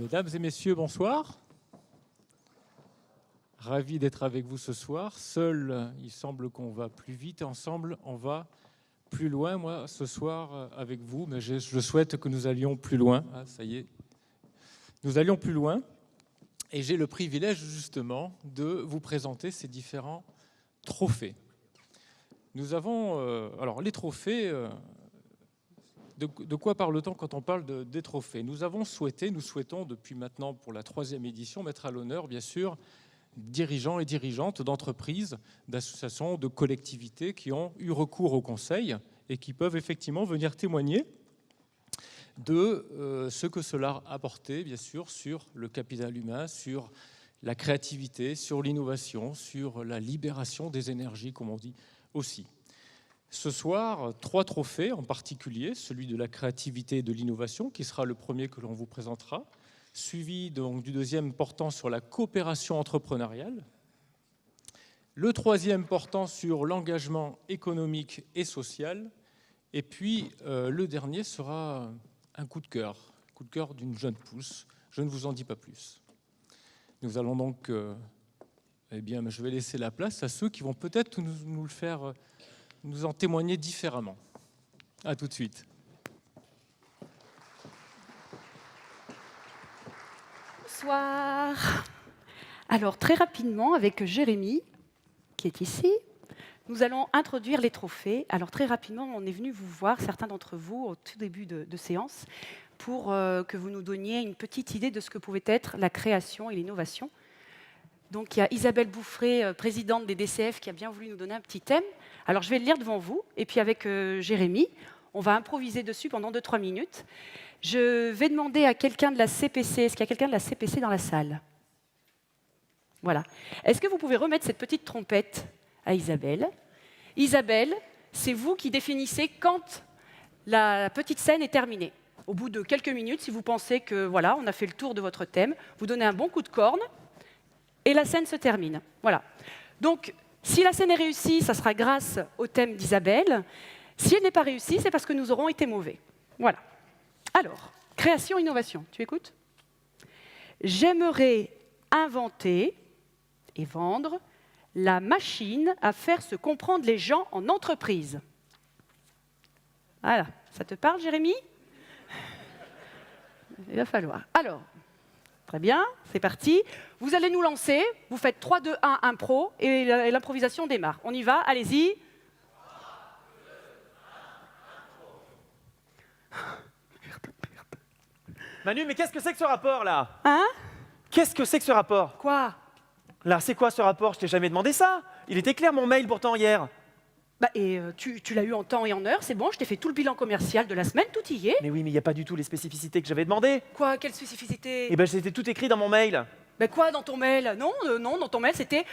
Mesdames et messieurs, bonsoir. Ravi d'être avec vous ce soir. Seul, il semble qu'on va plus vite. Ensemble, on va plus loin. Moi, ce soir, avec vous, mais je souhaite que nous allions plus loin. Ah, ça y est. Nous allions plus loin. Et j'ai le privilège, justement, de vous présenter ces différents trophées. Nous avons... alors, les trophées... De quoi parle-t-on quand on parle des trophées? Nous souhaitons depuis maintenant pour la 3e édition mettre à l'honneur, bien sûr, dirigeants et dirigeantes d'entreprises, d'associations, de collectivités qui ont eu recours au Conseil et qui peuvent effectivement venir témoigner de ce que cela a apporté, bien sûr, sur le capital humain, sur la créativité, sur l'innovation, sur la libération des énergies, comme on dit aussi. Ce soir, 3 trophées en particulier, celui de la créativité et de l'innovation, qui sera le premier que l'on vous présentera, suivi donc du 2e portant sur la coopération entrepreneuriale, le 3e portant sur l'engagement économique et social, et puis le dernier sera un coup de cœur d'une jeune pousse. Je ne vous en dis pas plus. Nous allons donc, je vais laisser la place à ceux qui vont peut-être nous le faire... nous en témoigner différemment. À tout de suite. Bonsoir. Alors, très rapidement, avec Jérémy, qui est ici, nous allons introduire les trophées. Alors, très rapidement, on est venu vous voir, certains d'entre vous, au tout début de séance, pour que vous nous donniez une petite idée de ce que pouvait être la création et l'innovation. Donc, il y a Isabelle Bouffré, présidente des DCF, qui a bien voulu nous donner un petit thème. Alors, je vais le lire devant vous, et puis avec Jérémy, on va improviser dessus pendant 2-3 minutes. Je vais demander à quelqu'un de la CPC, est-ce qu'il y a quelqu'un de la CPC dans la salle? Voilà. Est-ce que vous pouvez remettre cette petite trompette à Isabelle? Isabelle, c'est vous qui définissez quand la petite scène est terminée. Au bout de quelques minutes, si vous pensez que voilà, on a fait le tour de votre thème, vous donnez un bon coup de corne, et la scène se termine. Voilà. Donc, si la scène est réussie, ça sera grâce au thème d'Isabelle. Si elle n'est pas réussie, c'est parce que nous aurons été mauvais. Voilà. Alors, création-innovation. Tu écoutes? J'aimerais inventer et vendre la machine à faire se comprendre les gens en entreprise. Voilà. Ça te parle, Jérémy? Il va falloir. Alors... Très bien, c'est parti. Vous allez nous lancer, vous faites 3, 2, 1, impro, et l'improvisation démarre. On y va, allez-y. 3, 2, 1, impro. Manu, mais qu'est-ce que c'est que ce rapport, là? Hein? Qu'est-ce que c'est que ce rapport? Quoi? Là, c'est quoi ce rapport? Je t'ai jamais demandé ça. Il était clair, mon mail, pourtant, hier. Bah, et tu l'as eu en temps et en heure, c'est bon, je t'ai fait tout le bilan commercial de la semaine, tout y est. Mais oui, mais il n'y a pas du tout les spécificités que j'avais demandées. Quoi? Quelle spécificité? Eh ben, c'était tout écrit dans mon mail. Ben quoi dans ton mail? Non, dans ton mail, c'était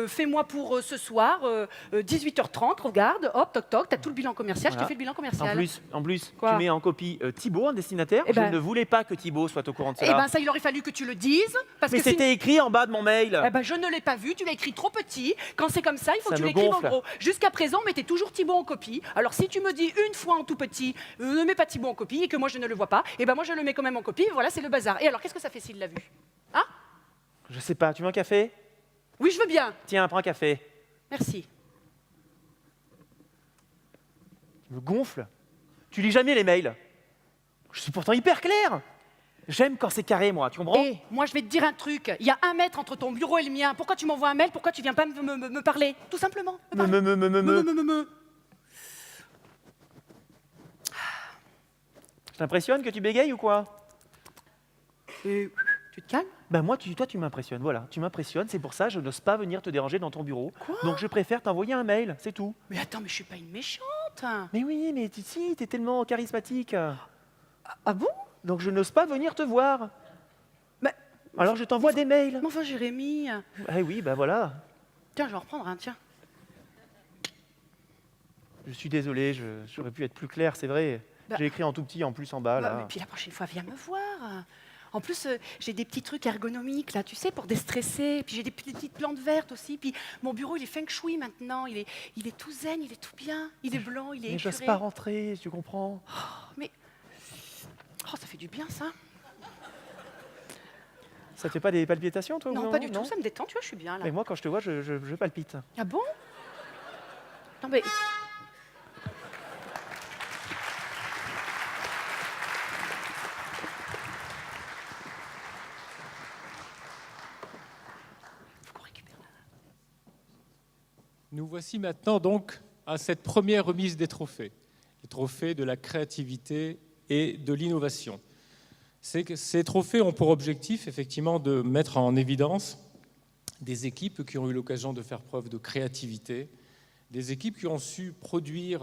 fais-moi pour ce soir, 18h30, regarde, hop, toc, toc, t'as tout le bilan commercial, Voilà. Je t'ai fait le bilan commercial. En plus, Quoi? tu mets en copie Thibaut, un destinataire. Eh ben... Je ne voulais pas que Thibaut soit au courant de Eh cela. ben ça, il aurait fallu que tu le dises. Parce mais que c'était écrit en bas de mon mail. Eh ben, je ne l'ai pas vu, tu l'as écrit trop petit. Quand c'est comme ça, il faut Ça que tu me l'écrives en gonfle. gros. Jusqu'à présent, on mettait toujours Thibaut en copie. Alors si tu me dis une fois en tout petit, ne mets pas Thibaut en copie et que moi je ne le vois pas, eh ben moi je le mets quand même en copie, voilà, c'est le bazar. Et alors, qu'est-ce que ça fait s'il l'a vu? Hein? Je sais pas, tu veux un café? Oui, je veux bien. Tiens, prends un café. Merci. Tu me gonfles. Tu lis jamais les mails. Je suis pourtant hyper clair. J'aime quand c'est carré, moi, tu comprends? Et moi, je vais te dire un truc. Il y a 1 mètre entre ton bureau et le mien. Pourquoi tu m'envoies un mail? Pourquoi tu viens pas me parler? Tout simplement. Je t'impressionne que tu bégayes ou quoi? Tu te calmes? Ben moi, toi, tu m'impressionnes, voilà. Tu m'impressionnes, c'est pour ça que je n'ose pas venir te déranger dans ton bureau. Quoi? Donc je préfère t'envoyer un mail, c'est tout. Mais attends, mais je suis pas une méchante. Mais oui, mais si, t'es tellement charismatique. Ah bon? Donc je n'ose pas venir te voir. Mais... Alors je t'envoie des mails. Mais enfin, Jérémy... Eh oui, ben voilà. Tiens, je vais en reprendre un, tiens. Je suis désolé, j'aurais pu être plus clair, c'est vrai. Bah, j'ai écrit en tout petit en plus en bas, là. Mais puis la prochaine fois, viens me voir. En plus, j'ai des petits trucs ergonomiques, là, tu sais, pour déstresser. Puis j'ai des petites plantes vertes aussi. Puis mon bureau, il est feng shui maintenant. Il est tout zen, il est tout bien. Il est blanc, il est Mais épuré. j'ose pas rentrer, tu comprends? Oh, mais... Oh, ça fait du bien, ça. Ça te fait pas des palpitations, toi? Non, pas du tout, ça me détend, tu vois, je suis bien là. Mais moi, quand je te vois, je palpite. Ah bon? Non mais... Faut qu'on récupère là. Nous voici maintenant donc à cette première remise des trophées, les trophées de la créativité et de l'innovation. Ces trophées ont pour objectif effectivement de mettre en évidence des équipes qui ont eu l'occasion de faire preuve de créativité, des équipes qui ont su produire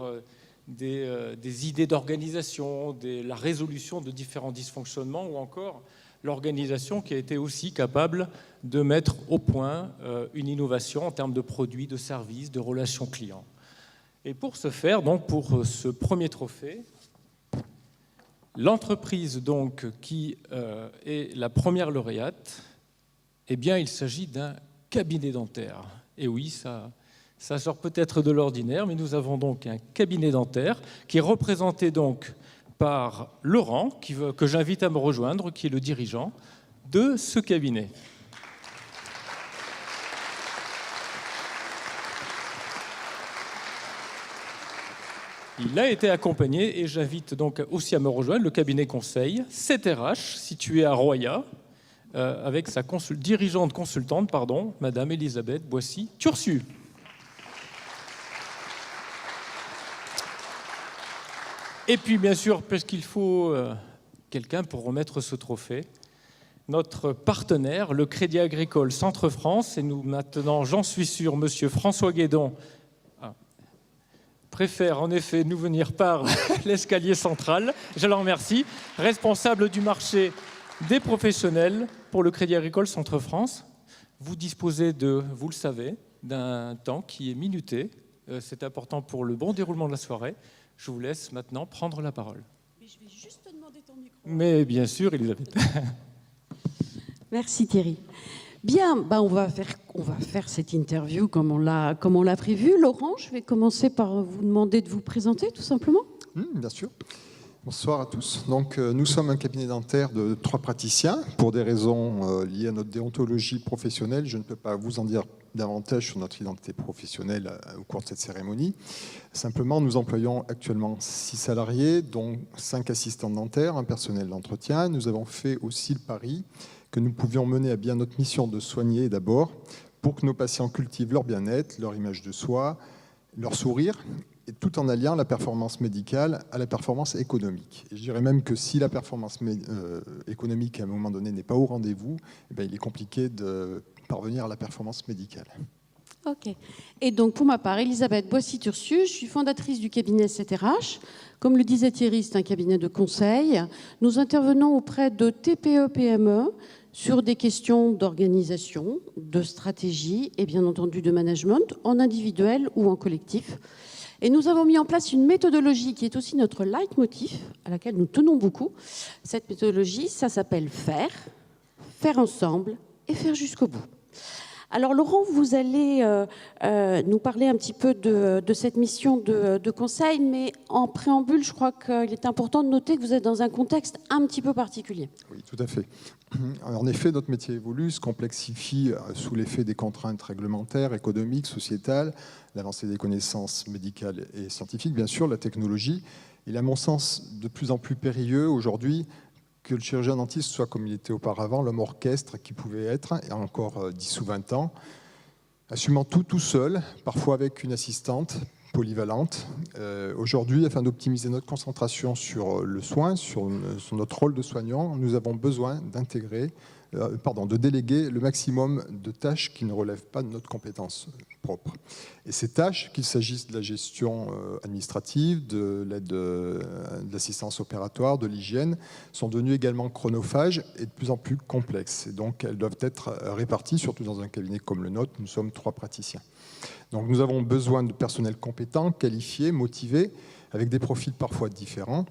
des idées d'organisation, la résolution de différents dysfonctionnements ou encore l'organisation qui a été aussi capable de mettre au point une innovation en termes de produits, de services, de relations clients. Et pour ce faire, donc, pour ce premier trophée, l'entreprise donc, qui est la première lauréate, eh bien, il s'agit d'un cabinet dentaire. Et oui, ça sort peut-être de l'ordinaire, mais nous avons donc un cabinet dentaire qui est représenté donc par Laurent, que j'invite à me rejoindre, qui est le dirigeant de ce cabinet. Il a été accompagné, et j'invite donc aussi à me rejoindre, le cabinet conseil 7RH, situé à Roya, avec sa dirigeante consultante, Madame Elisabeth Boissy-Tursu. Et puis, bien sûr, parce qu'il faut quelqu'un pour remettre ce trophée, notre partenaire, le Crédit Agricole Centre-France, et nous maintenant, j'en suis sûr, Monsieur François Guédon préfère en effet nous venir par l'escalier central. Je l'en remercie. Responsable du marché des professionnels pour le Crédit Agricole Centre-France. Vous disposez vous le savez, d'un temps qui est minuté. C'est important pour le bon déroulement de la soirée. Je vous laisse maintenant prendre la parole. Mais je vais juste te demander ton micro. Mais bien sûr, Elisabeth. Merci Thierry. Bien, on va faire cette interview comme on l'a prévu. Laurent, je vais commencer par vous demander de vous présenter tout simplement. Bien sûr. Bonsoir à tous. Donc, nous sommes un cabinet dentaire de 3 praticiens. Pour des raisons liées à notre déontologie professionnelle, je ne peux pas vous en dire davantage sur notre identité professionnelle au cours de cette cérémonie. Simplement, nous employons actuellement 6 salariés, dont 5 assistants dentaires, un personnel d'entretien. Nous avons fait aussi le pari que nous pouvions mener à bien notre mission de soigner d'abord pour que nos patients cultivent leur bien-être, leur image de soi, leur sourire, et tout en alliant la performance médicale à la performance économique. Et je dirais même que si la performance économique à un moment donné n'est pas au rendez-vous, il est compliqué de parvenir à la performance médicale. Ok. Et donc pour ma part, Elisabeth Boissy-Tursu, je suis fondatrice du cabinet 7RH. Comme le disait Thierry, c'est un cabinet de conseil. Nous intervenons auprès de TPE-PME sur des questions d'organisation, de stratégie et bien entendu de management, en individuel ou en collectif. Et nous avons mis en place une méthodologie qui est aussi notre leitmotiv, à laquelle nous tenons beaucoup. Cette méthodologie, ça s'appelle faire ensemble et faire jusqu'au bout. Alors Laurent, vous allez nous parler un petit peu de cette mission de conseil, mais en préambule, je crois qu'il est important de noter que vous êtes dans un contexte un petit peu particulier. Oui, tout à fait. En effet, notre métier évolue, se complexifie sous l'effet des contraintes réglementaires, économiques, sociétales, l'avancée des connaissances médicales et scientifiques, bien sûr, la technologie. Il est à mon sens de plus en plus périlleux aujourd'hui que le chirurgien dentiste soit, comme il était auparavant, l'homme orchestre qui pouvait être, il y a encore 10 ou 20 ans, assumant tout seul, parfois avec une assistante polyvalente. Aujourd'hui, afin d'optimiser notre concentration sur le soin, sur notre rôle de soignant, nous avons besoin de déléguer le maximum de tâches qui ne relèvent pas de notre compétence propre. Et ces tâches, qu'il s'agisse de la gestion administrative, de l'aide de l'assistance opératoire, de l'hygiène, sont devenues également chronophages et de plus en plus complexes. Et donc, elles doivent être réparties, surtout dans un cabinet comme le nôtre. Nous sommes 3 praticiens. Donc, nous avons besoin de personnel compétent, qualifié, motivé, avec des profils parfois différents,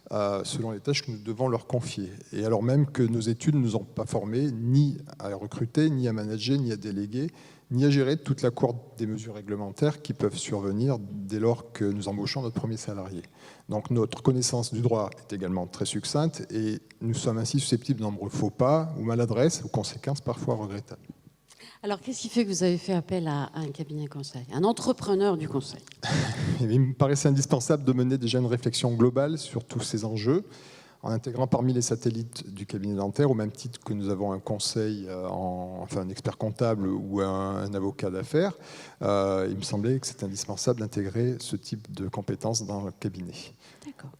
selon les tâches que nous devons leur confier. Et alors même que nos études ne nous ont pas formés ni à recruter, ni à manager, ni à déléguer, ni à gérer toute la cohorte des mesures réglementaires qui peuvent survenir dès lors que nous embauchons notre premier salarié. Donc notre connaissance du droit est également très succincte et nous sommes ainsi susceptibles de nombreux faux pas ou maladresses, aux conséquences parfois regrettables. Alors, qu'est-ce qui fait que vous avez fait appel à un cabinet conseil, un entrepreneur du conseil? Il me paraissait indispensable de mener déjà une réflexion globale sur tous ces enjeux, en intégrant parmi les satellites du cabinet dentaire, au même titre que nous avons un conseil, un expert comptable ou un avocat d'affaires. Il me semblait que c'était indispensable d'intégrer ce type de compétences dans le cabinet. D'accord.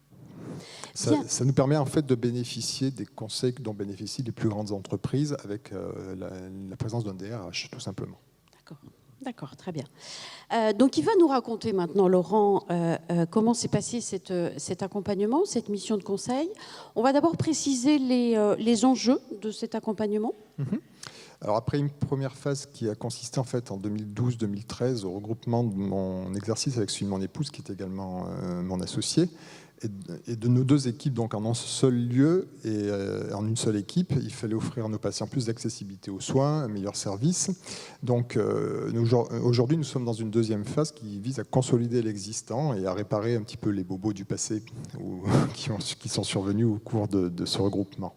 Ça nous permet en fait de bénéficier des conseils dont bénéficient les plus grandes entreprises avec la présence d'un DRH, tout simplement. D'accord, très bien. Donc il va nous raconter maintenant, Laurent, comment s'est passé cet accompagnement, cette mission de conseil. On va d'abord préciser les enjeux de cet accompagnement. Alors après une première phase qui a consisté en fait en 2012-2013 au regroupement de mon exercice avec celui de mon épouse qui est également mon associé, et de nos deux équipes, donc en un seul lieu et en une seule équipe, il fallait offrir à nos patients plus d'accessibilité aux soins, un meilleur service. Donc aujourd'hui, nous sommes dans une deuxième phase qui vise à consolider l'existant et à réparer un petit peu les bobos du passé qui sont survenus au cours de ce regroupement.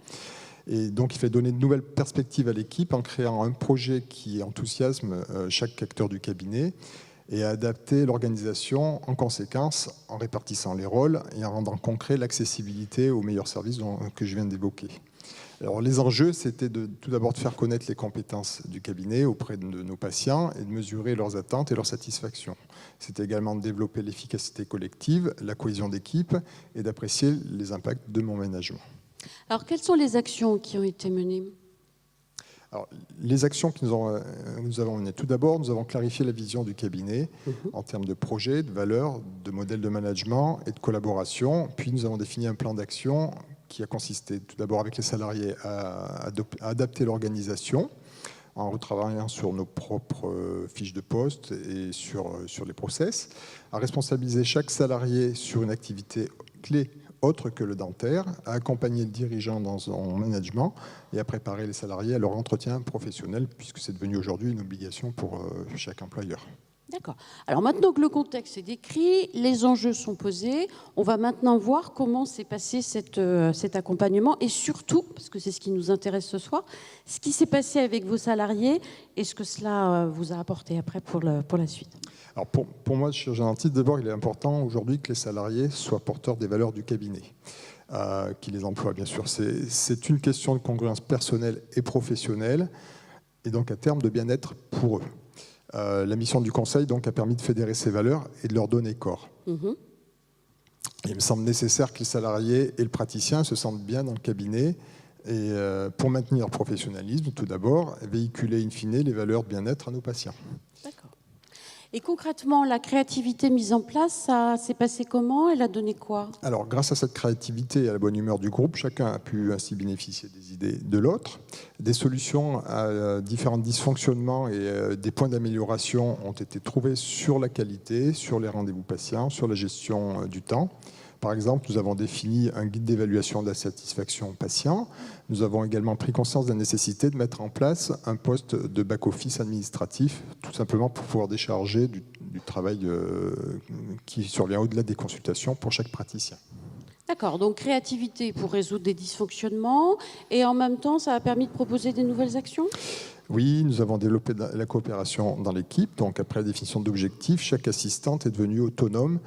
Et donc il fait donner de nouvelles perspectives à l'équipe en créant un projet qui enthousiasme chaque acteur du cabinet, et à adapter l'organisation en conséquence en répartissant les rôles et en rendant concret l'accessibilité aux meilleurs services que je viens d'évoquer. Alors, les enjeux, c'était tout d'abord de faire connaître les compétences du cabinet auprès de nos patients et de mesurer leurs attentes et leur satisfaction. C'était également de développer l'efficacité collective, la cohésion d'équipe et d'apprécier les impacts de mon management. Alors, quelles sont les actions qui ont été menées ? Alors, les actions que nous avons menées, tout d'abord, nous avons clarifié la vision du cabinet en termes de projets, de valeurs, de modèles de management et de collaboration. Puis nous avons défini un plan d'action qui a consisté tout d'abord avec les salariés à adapter l'organisation en retravaillant sur nos propres fiches de poste et sur les process, à responsabiliser chaque salarié sur une activité clé autre que le dentaire, à accompagner le dirigeant dans son management et à préparer les salariés à leur entretien professionnel, puisque c'est devenu aujourd'hui une obligation pour chaque employeur. D'accord. Alors maintenant que le contexte est décrit, les enjeux sont posés, on va maintenant voir comment s'est passé cet accompagnement et surtout, parce que c'est ce qui nous intéresse ce soir, ce qui s'est passé avec vos salariés et ce que cela vous a apporté après pour la suite. Alors pour moi, chirurgien dentiste, d'abord, il est important aujourd'hui que les salariés soient porteurs des valeurs du cabinet, qui les emploient, bien sûr. C'est une question de congruence personnelle et professionnelle, et donc à terme de bien-être pour eux. La mission du conseil donc, a permis de fédérer ces valeurs et de leur donner corps. Il me semble nécessaire que les salariés et le praticien se sentent bien dans le cabinet, et pour maintenir le professionnalisme, tout d'abord, véhiculer in fine les valeurs de bien-être à nos patients. D'accord. Et concrètement, la créativité mise en place, ça s'est passé comment? Elle a donné quoi? Alors, grâce à cette créativité et à la bonne humeur du groupe, chacun a pu ainsi bénéficier des idées de l'autre. Des solutions à différents dysfonctionnements et des points d'amélioration ont été trouvés sur la qualité, sur les rendez-vous patients, sur la gestion du temps. Par exemple, nous avons défini un guide d'évaluation de la satisfaction patient. Nous avons également pris conscience de la nécessité de mettre en place un poste de back-office administratif, tout simplement pour pouvoir décharger du travail qui survient au-delà des consultations pour chaque praticien. D'accord, donc créativité pour résoudre des dysfonctionnements et en même temps, ça a permis de proposer des nouvelles actions ? Oui, nous avons développé la coopération dans l'équipe. Donc, après la définition d'objectifs, chaque assistante est devenue autonome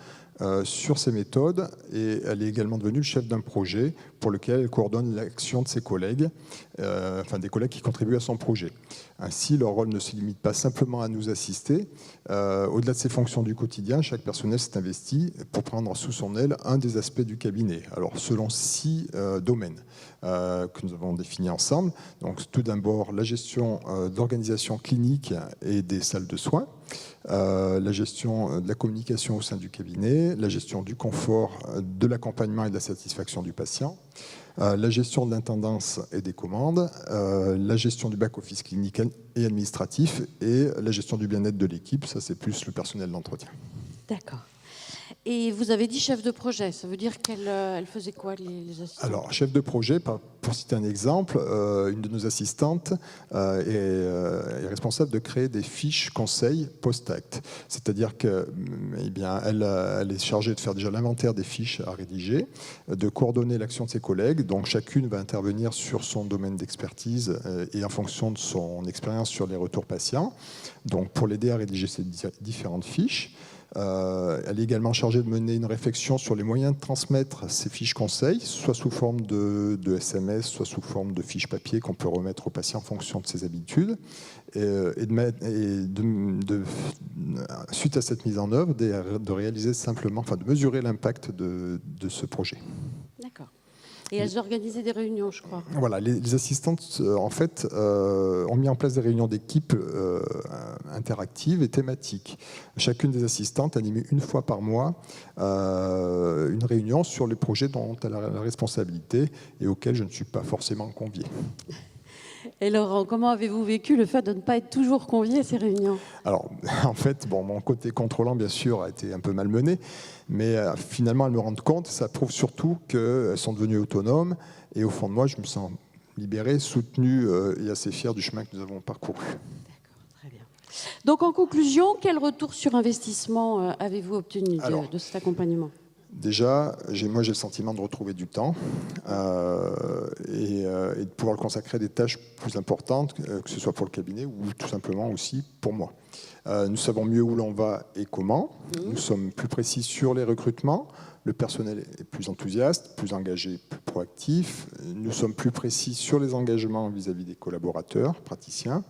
sur ses méthodes et elle est également devenue le chef d'un projet pour lequel elle coordonne l'action de ses collègues, des collègues qui contribuent à son projet. Ainsi, leur rôle ne se limite pas simplement à nous assister. Au-delà de ses fonctions du quotidien, chaque personnel s'est investi pour prendre sous son aile un des aspects du cabinet, alors selon 6 domaines que nous avons définis ensemble. Donc, tout d'abord, la gestion d'organisation clinique et des salles de soins, la gestion de la communication au sein du cabinet, la gestion du confort, de l'accompagnement et de la satisfaction du patient, la gestion de l'intendance et des commandes, la gestion du back-office clinique et administratif et la gestion du bien-être de l'équipe. Ça, c'est plus le personnel d'entretien. D'accord. Et vous avez dit chef de projet, ça veut dire qu'elle faisait quoi, les assistantes? Alors, chef de projet, pour citer un exemple, une de nos assistantes est responsable de créer des fiches conseils post-acte. C'est-à-dire que, eh bien, elle est chargée de faire déjà l'inventaire des fiches à rédiger, de coordonner l'action de ses collègues. Donc, chacune va intervenir sur son domaine d'expertise et en fonction de son expérience sur les retours patients. Donc, pour l'aider à rédiger ces différentes fiches. Elle est également chargée de mener une réflexion sur les moyens de transmettre ces fiches conseils, soit sous forme de SMS, soit sous forme de fiches papier qu'on peut remettre au patient en fonction de ses habitudes. Suite à cette mise en œuvre, de réaliser simplement, enfin de mesurer l'impact de ce projet. D'accord. Et elles organisaient des réunions, je crois. Voilà, les assistantes, en fait, ont mis en place des réunions d'équipe interactives et thématiques. Chacune des assistantes animait une fois par mois une réunion sur les projets dont elle a la responsabilité et auxquels je ne suis pas forcément convié. Et Laurent, comment avez-vous vécu le fait de ne pas être toujours convié à ces réunions? Alors, en fait, mon côté contrôlant, bien sûr, a été un peu malmené, mais finalement, elles me rendent compte, ça prouve surtout qu'elles sont devenues autonomes, et au fond de moi, je me sens libéré, soutenu et assez fier du chemin que nous avons parcouru. D'accord, très bien. Donc, en conclusion, quel retour sur investissement avez-vous obtenu de cet accompagnement? Déjà, moi j'ai le sentiment de retrouver du temps et de pouvoir le consacrer à des tâches plus importantes, que ce soit pour le cabinet ou tout simplement aussi pour moi. Nous savons mieux où l'on va et comment. Nous sommes plus précis sur les recrutements. Le personnel est plus enthousiaste, plus engagé, plus proactif. Nous sommes plus précis sur les engagements vis-à-vis des collaborateurs, praticiens.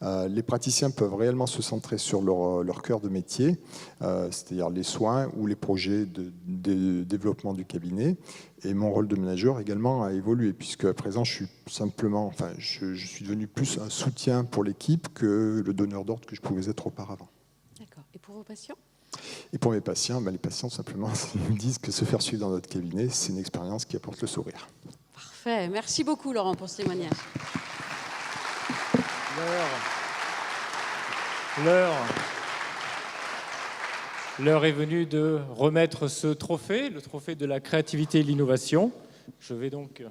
Les praticiens peuvent réellement se centrer sur leur cœur de métier, c'est-à-dire les soins ou les projets de développement du cabinet. Et mon rôle de manager également a évolué, puisque à présent je suis devenu plus un soutien pour l'équipe que le donneur d'ordre que je pouvais être auparavant. D'accord. Et pour vos patients? Et pour mes patients, les patients simplement ils me disent que se faire suivre dans notre cabinet, c'est une expérience qui apporte le sourire. Parfait. Merci beaucoup Laurent pour ce témoignage. L'heure est venue de remettre ce trophée, le trophée de la créativité et de l'innovation. Je vais donc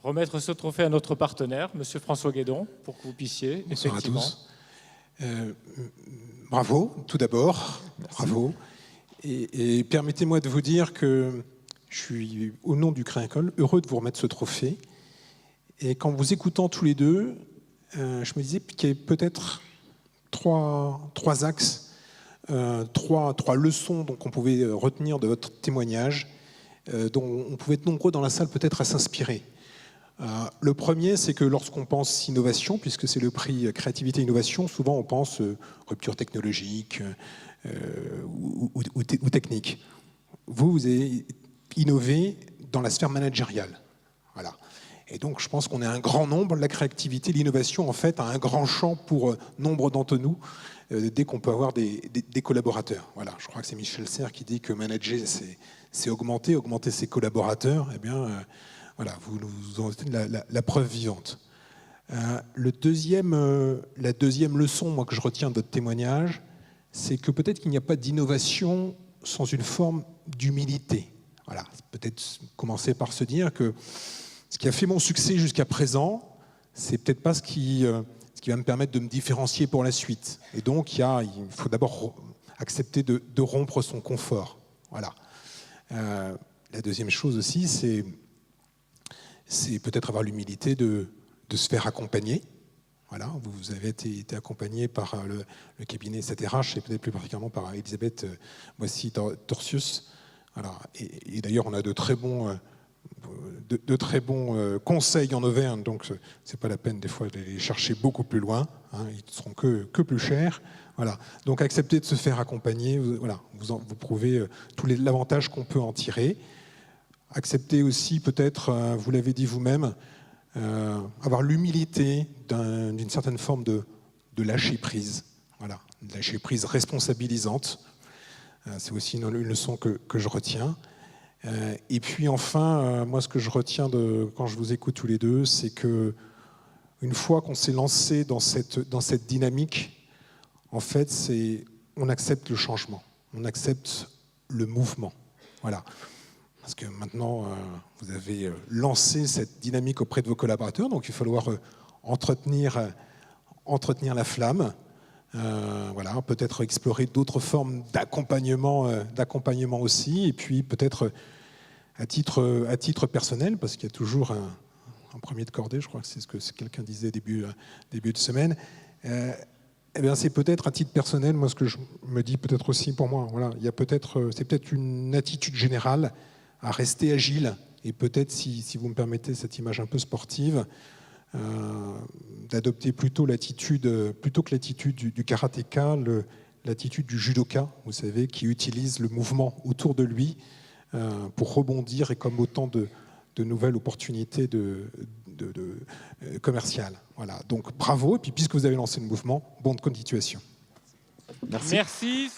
remettre ce trophée à notre partenaire, Monsieur François Guédon, pour que vous puissiez, Bonsoir effectivement. à tous. Bravo, tout d'abord. Merci. Bravo. Et permettez-moi de vous dire que je suis, au nom du Créacol, heureux de vous remettre ce trophée. Et qu'en vous écoutant tous les deux, je me disais qu'il y avait peut-être trois axes, trois leçons qu'on pouvait retenir de votre témoignage, dont on pouvait être nombreux dans la salle peut-être à s'inspirer. Le premier, c'est que lorsqu'on pense innovation, puisque c'est le prix créativité et innovation, souvent on pense rupture technologique ou technique. Vous avez innové dans la sphère managériale. Voilà. Et donc, je pense qu'on est un grand nombre. La créativité, l'innovation, en fait, a un grand champ pour nombre d'entre nous, dès qu'on peut avoir des collaborateurs. Voilà, je crois que c'est Michel Serres qui dit que manager, c'est augmenter ses collaborateurs. Eh bien, voilà, vous en êtes la preuve vivante. La deuxième leçon, moi, que je retiens de votre témoignage, c'est que peut-être qu'il n'y a pas d'innovation sans une forme d'humilité. Voilà, peut-être commencer par se dire que ce qui a fait mon succès jusqu'à présent, c'est peut-être pas ce qui va me permettre de me différencier pour la suite. Et donc, il faut d'abord accepter de rompre son confort. Voilà. La deuxième chose aussi, c'est peut-être avoir l'humilité de se faire accompagner. Voilà. Vous avez été accompagné par le cabinet SATRH et peut-être plus particulièrement par Elisabeth Boissy-Torsius. Voilà. Et d'ailleurs, on a de très bons conseils en Auvergne, donc c'est pas la peine des fois de les chercher beaucoup plus loin, hein, ils ne seront que plus chers. Voilà. Donc accepter de se faire accompagner, vous prouvez tout l'avantage qu'on peut en tirer. Accepter aussi peut-être, vous l'avez dit vous-même, avoir l'humilité d'une certaine forme de lâcher prise, voilà, de lâcher prise responsabilisante. C'est aussi une leçon que je retiens. Et puis enfin, moi ce que je retiens quand je vous écoute tous les deux, c'est que une fois qu'on s'est lancé dans cette dynamique, en fait, on accepte le changement. on accepte le mouvement. Voilà. Parce que maintenant, vous avez lancé cette dynamique auprès de vos collaborateurs, donc il va falloir entretenir la flamme. Voilà, peut-être explorer d'autres formes d'accompagnement aussi, et puis peut-être à titre personnel, parce qu'il y a toujours un premier de cordée, je crois que c'est ce que quelqu'un disait début de semaine. Eh bien, c'est peut-être à titre personnel, moi ce que je me dis peut-être aussi pour moi, voilà, c'est peut-être une attitude générale à rester agile, et peut-être, si vous me permettez cette image un peu sportive, d'adopter plutôt que l'attitude du karatéka, l'attitude du judoka, vous savez, qui utilise le mouvement autour de lui pour rebondir, et comme autant de nouvelles opportunités commerciales. Voilà. Donc bravo, et puis puisque vous avez lancé le mouvement, bonne continuation. Merci. Merci.